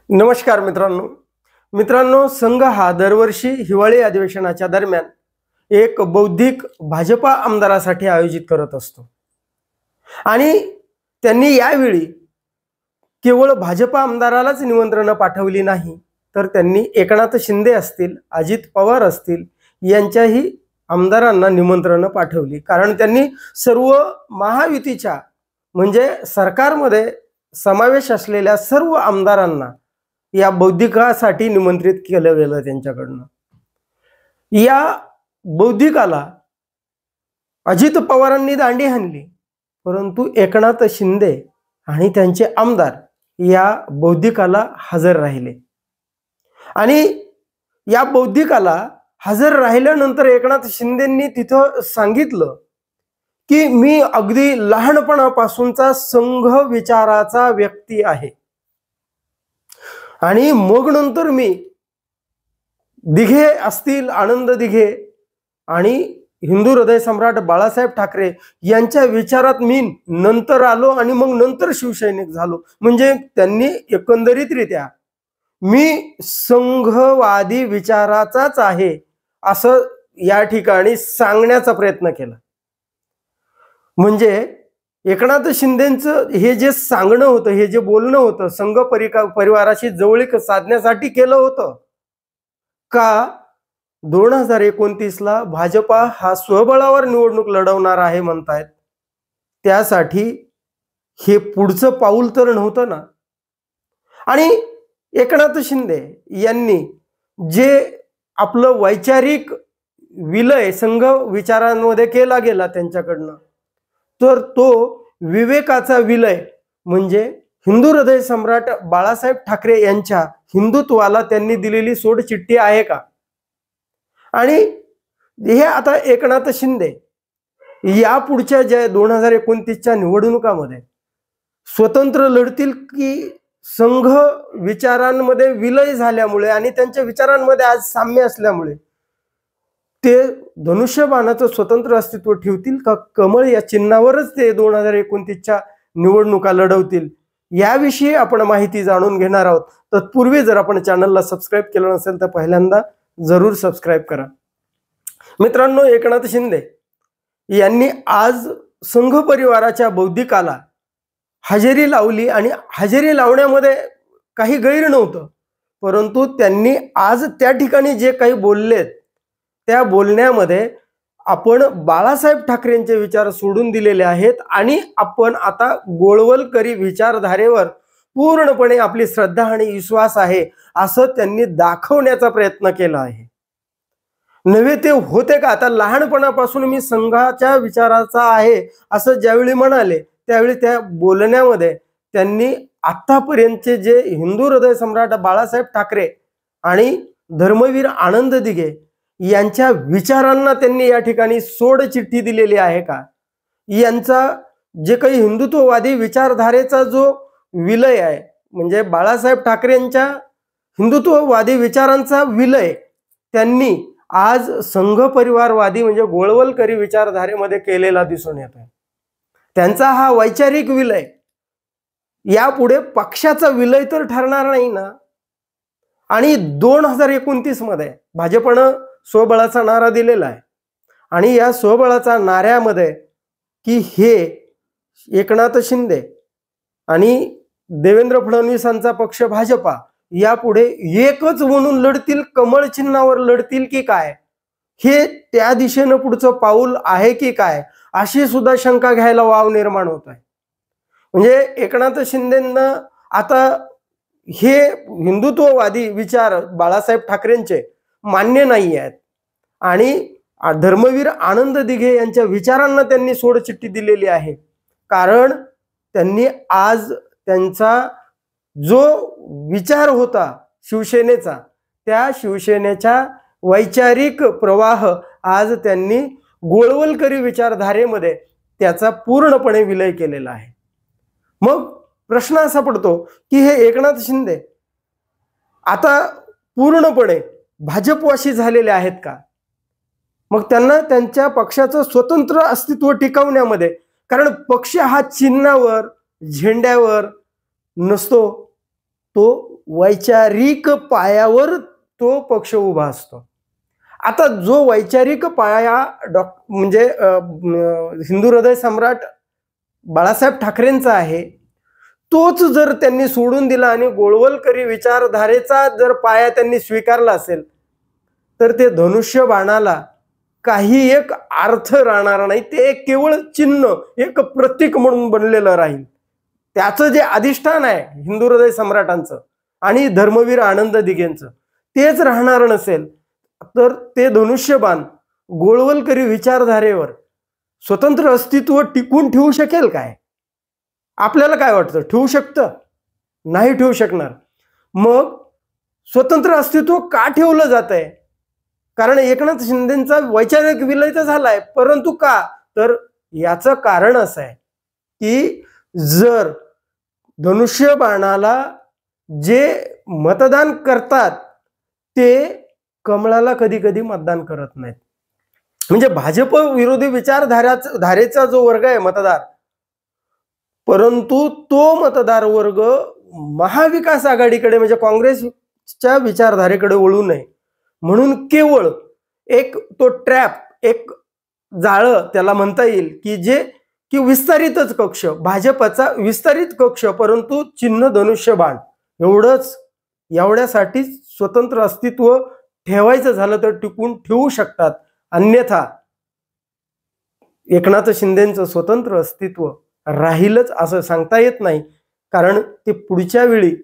नमस्कार मित्रांनो, संघ हा दरवर्षी हिवाळी अधिवेशनाच्या दरम्यान एक बौद्धिक भाजपा आमदारासाठी आयोजित करत असतो आणि त्यांनी यावेळी केवळ भाजपा आमदारालाच निमंत्रण पाठवली नाही, तर त्यांनी एकनाथ शिंदे असतील, अजित पवार असतील यांच्याही आमदारांना निमंत्रण पाठवली। कारण त्यांनी सर्व महायुतीच्या म्हणजे सरकारमध्ये समावेश असलेल्या सर्व आमदारांना या बौद्धिकासाठी निमंत्रित केलं गेलं त्यांच्याकडनं। या बौद्धिकाला अजित पवारांनी दांडी हाणली, परंतु एकनाथ शिंदे आणि त्यांचे आमदार या बौद्धिकाला हजर राहिले आणि या बौद्धिकाला हजर राहिल्यानंतर एकनाथ शिंदेंनी तिथं सांगितलं की मी अगदी लहानपणापासूनचा संघ विचाराचा व्यक्ती आहे आणि मग नंतर मी दिघे असतील, आनंद दिघे आणि हिंदू हृदय सम्राट बाळासाहेब ठाकरे यांच्या विचारात मी नंतर आलो आणि मग नंतर शिवसैनिक झालो। म्हणजे त्यांनी एकंदरीतरित्या मी संघवादी विचाराचाच आहे असं या ठिकाणी सांगण्याचा प्रयत्न केला। म्हणजे एकनाथ शिंदेंचं हे जे सांगणं होतं, हे जे बोलणं होतं, संघ परिवाराशी जवळीक साधण्यासाठी केलं होतं का 2029 ला भाजपा हा स्वबळावर निवडणूक लढवणार आहे म्हणतायत, त्यासाठी हे पुढचं पाऊल तर नव्हतं ना। आणि एकनाथ शिंदे यांनी जे आपलं वैचारिक विलय संघ विचारांमध्ये केला गेला त्यांच्याकडनं, तर तो विवेकाचा विलय म्हणजे हिंदू हृदय सम्राट बाळासाहेब ठाकरे यांच्या हिंदुत्वाला त्यांनी दिलेली सोडचिठ्ठी आहे का? आणि हे आता एकनाथ शिंदे या पुढच्या ज्या 2029च्या निवडणुकामध्ये स्वतंत्र लढतील की संघ विचारांमध्ये विलय झाल्यामुळे आणि त्यांच्या विचारांमध्ये आज साम्य असल्यामुळे ते धनुष्यबाणाचं स्वतंत्र अस्तित्व ठेवतील का कमळ या चिन्हावरच ते 2029च्या निवडणुका लढवतील, याविषयी आपण माहिती जाणून घेणार आहोत। तत्पूर्वी जर आपण चॅनलला सबस्क्राईब केलं नसेल तर पहिल्यांदा जरूर सबस्क्राईब करा। मित्रांनो, एकनाथ शिंदे यांनी आज संघ परिवाराच्या बौद्धिकाला हजेरी लावली आणि हजेरी लावण्यामध्ये काही गैर नव्हतं, परंतु त्यांनी आज त्या ठिकाणी जे काही बोललेत त्या बोलण्यामध्ये आपण बाळासाहेब ठाकरेंचे विचार सोडून दिलेले आहेत आणि आपण आता गोळवलकरी विचारधारेवर पूर्णपणे आपली श्रद्धा आणि विश्वास आहे असं त्यांनी दाखवण्याचा प्रयत्न केला आहे। नव्हे ते होते का? आता लहानपणापासून मी संघाच्या विचाराचा आहे असं ज्यावेळी म्हणाले त्यावेळी त्या बोलण्यामध्ये त्यांनी आतापर्यंतचे जे हिंदू हृदय सम्राट बाळासाहेब ठाकरे आणि धर्मवीर आनंद दिघे यांच्या विचारांना त्यांनी या ठिकाणी सोडचिठ्ठी दिलेली आहे का? यांचा जे काही हिंदुत्ववादी विचारधारेचा जो विलय आहे म्हणजे बाळासाहेब ठाकरेंच्या हिंदुत्ववादी विचारांचा विलय त्यांनी आज संघ परिवारवादी म्हणजे गोळवलकरी विचारधारेमध्ये केलेला दिसून येतोय। त्यांचा हा वैचारिक विलय यापुढे पक्षाचा विलय तर ठरणार नाही ना। आणि 2029 मध्ये भाजपनं स्वबळाचा नारा दिलेला आहे आणि या स्वबळाचा नाऱ्यामध्ये की हे एकनाथ शिंदे आणि देवेंद्र फडणवीसांचा पक्ष भाजपा यापुढे एकच म्हणून लढतील, कमळ चिन्हावर लढतील की काय, हे त्या दिशेनं पुढचं पाऊल आहे की काय अशी सुद्धा शंका घ्यायला वाव निर्माण होत आहे। म्हणजे एकनाथ शिंदेंना आता हे हिंदुत्ववादी विचार बाळासाहेब ठाकरेंचे मान्य नाही आहेत आणि धर्मवीर आनंद दिघे यांच्या विचारांना त्यांनी सोडचिठ्ठी दिलेली आहे। कारण त्यांनी आज त्यांचा जो विचार होता शिवसेनेचा, त्या शिवसेनेच्या वैचारिक प्रवाह आज त्यांनी गोळवलकरी विचारधारेमध्ये त्याचा पूर्णपणे विलय केलेला आहे। मग प्रश्न असा पडतो की हे एकनाथ शिंदे आता पूर्णपणे भाजपवाशी झालेले आहेत का? मग त्यांना त्यांच्या पक्षाचं स्वतंत्र अस्तित्व टिकवण्यामध्ये, कारण पक्ष हा चिन्हावर झेंड्यावर नसतो, तो वैचारिक पायावर तो पक्ष उभा असतो. आता जो वैचारिक पाया म्हणजे हिंदू हृदय सम्राट बाळासाहेब ठाकरेंचा आहे, तोच जर त्यांनी सोडून दिला आणि गोळवलकरी विचारधारेचा जर पाया त्यांनी स्वीकारला असेल, तर ते धनुष्य बाणाला काही एक अर्थ राहणार नाही. ते केवळ चिन्ह, एक प्रतीक म्हणून बनलेलं राहील. त्याचं जे अधिष्ठान आहे हिंदू हृदय सम्राटांचं आणि धर्मवीर आनंद दिघेंचं, तेच राहणार नसेल, तर ते धनुष्यबाण गोळवलकरी विचारधारेवर स्वतंत्र अस्तित्व टिकून ठेवू शकेल काय? आपल्याला काय वाटतं? ठेवू शकतं? नाही ठेवू शकणार. मग स्वतंत्र अस्तित्व का ठेवलं जात आहे? कारण एकनाथ शिंदेचा वैचारिक विलय तर झालाय, परंतु का? तर याचं कारण असं आहे की जर धनुष्यबाणाला जे मतदान करतात ते कमळाला कधी कधी मतदान करत नाहीत. म्हणजे भाजप विरोधी विचारधारेचा जो वर्ग आहे मतदार, परंतु तो मतदार वर्ग महाविकास आघाडीकडे म्हणजे काँग्रेसच्या विचारधारेकडे वळू नये म्हणून केवळ एक तो ट्रॅप, एक जाळं त्याला म्हणता येईल की जे की विस्तारितच कक्ष, भाजपचा विस्तारित कक्ष, परंतु चिन्ह धनुष्यबाण एवढंच. एवढ्यासाठी स्वतंत्र अस्तित्व ठेवायचं झालं तर टिकून ठेवू शकतात, अन्यथा एकनाथ शिंदेचं स्वतंत्र अस्तित्व राहीलच असं सांगता येत नाही. कारण ते पुढच्या वेळी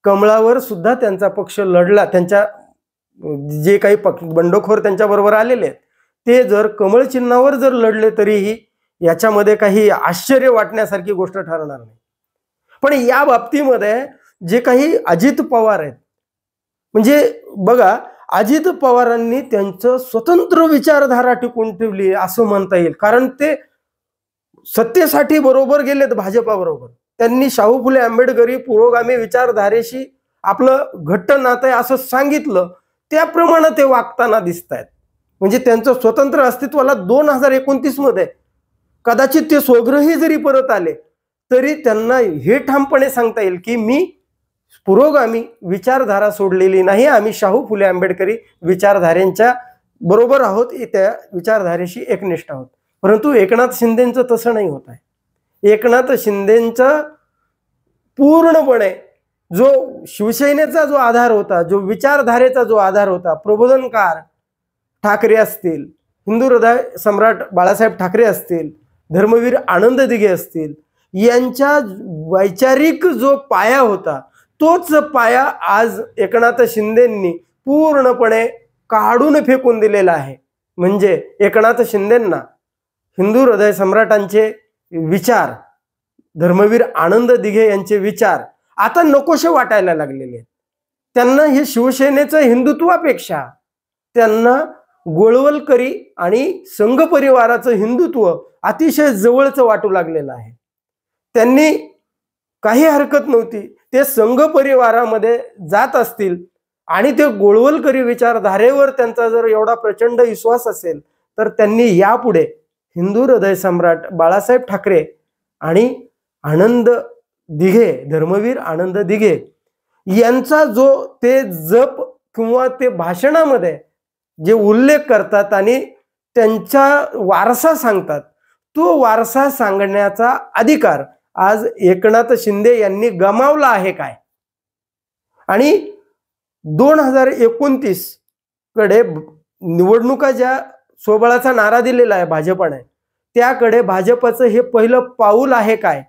कमळावर सुद्धा त्यांचा पक्ष लढला, त्यांच्या जे काही बंडखोर त्यांच्या बरोबर आलेले आहेत ते जर कमळ चिन्हावर जर लढले तरीही याच्यामध्ये काही आश्चर्य वाटण्यासारखी गोष्ट ठरणार नाही. पण या बाबतीमध्ये जे काही अजित पवार आहेत, म्हणजे बघा, अजित पवारांनी त्यांचं स्वतंत्र विचारधारा टिकून ठेवली असं म्हणता येईल. कारण ते सत्तेसाठी बरोबर गेलेत भाजपाबरोबर. त्यांनी शाहू फुले आंबेडकरी पुरोगामी विचारधारेशी आपलं घट्ट नातं आहे असं सांगितलं, त्याप्रमाणे ते वागताना दिसत आहेत. म्हणजे त्यांचं स्वतंत्र अस्तित्वाला 2029 मध्ये कदाचित ते स्वगृही जरी परत आले तरी त्यांना हे ठामपणे सांगता येईल की मी पुरोगामी विचारधारा सोडलेली नाही, आम्ही शाहू फुले आंबेडकरी विचारधारेच्या बरोबर आहोत, त्या विचारधारेशी एकनिष्ठ आहोत. परंतु एकनाथ शिंदेचं तसं नाही होत आहे. एकनाथ शिंदेचं पूर्णपणे जो शिवसेनेचा जो आधार होता, जो विचारधारेचा जो आधार होता, प्रबोधनकार ठाकरे असतील, हिंदू हृदय सम्राट बाळासाहेब ठाकरे असतील, धर्मवीर आनंद दिघे असतील, यांच्या वैचारिक जो पाया होता तोच पाया आज एकनाथ शिंदेंनी पूर्णपणे काढून फेकून दिलेला आहे. म्हणजे एकनाथ शिंदेंना हिंदू हृदय सम्राटांचे विचार, धर्मवीर आनंद दिघे यांचे विचार आता नकोशे वाटायला लागलेले आहेत. त्यांना हे शिवसेनेचं हिंदुत्वापेक्षा त्यांना गोळवलकरी आणि संघ परिवाराचं हिंदुत्व अतिशय जवळचं वाटू लागलेलं आहे. त्यांनी काही हरकत नव्हती, ते संघ परिवारामध्ये जात असतील आणि ते गोळवलकरी विचारधारेवर त्यांचा जर एवढा प्रचंड विश्वास असेल तर त्यांनी यापुढे हिंदू हृदय सम्राट बाळासाहेब ठाकरे आणि आनंद दिघे, धर्मवीर आनंद दिघे यांचा जो ते जप किंवा ते भाषणामध्ये जे उल्लेख करतात आणि त्यांचा वारसा सांगतात, तो वारसा सांगण्याचा अधिकार आज एकनाथ शिंदे यांनी गमावला आहे काय? आणि 2029 कडे निवडणुका ज्या स्वबळाचा नारा दिलेला आहे भाजपने, त्याकडे भाजपचं हे पहिलं पाऊल आहे काय?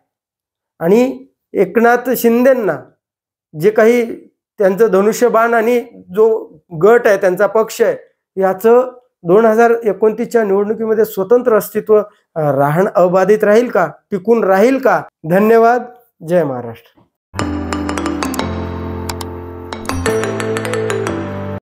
आणि एकनाथ शिंदेंना जे काही त्यांचं धनुष्यबाण आणि जो गट आहे, त्यांचा पक्ष आहे, याचं 2029च्या निवडणुकीमध्ये स्वतंत्र अस्तित्व अबाधित राहील का? टिकून राहील का? धन्यवाद. जय महाराष्ट्र.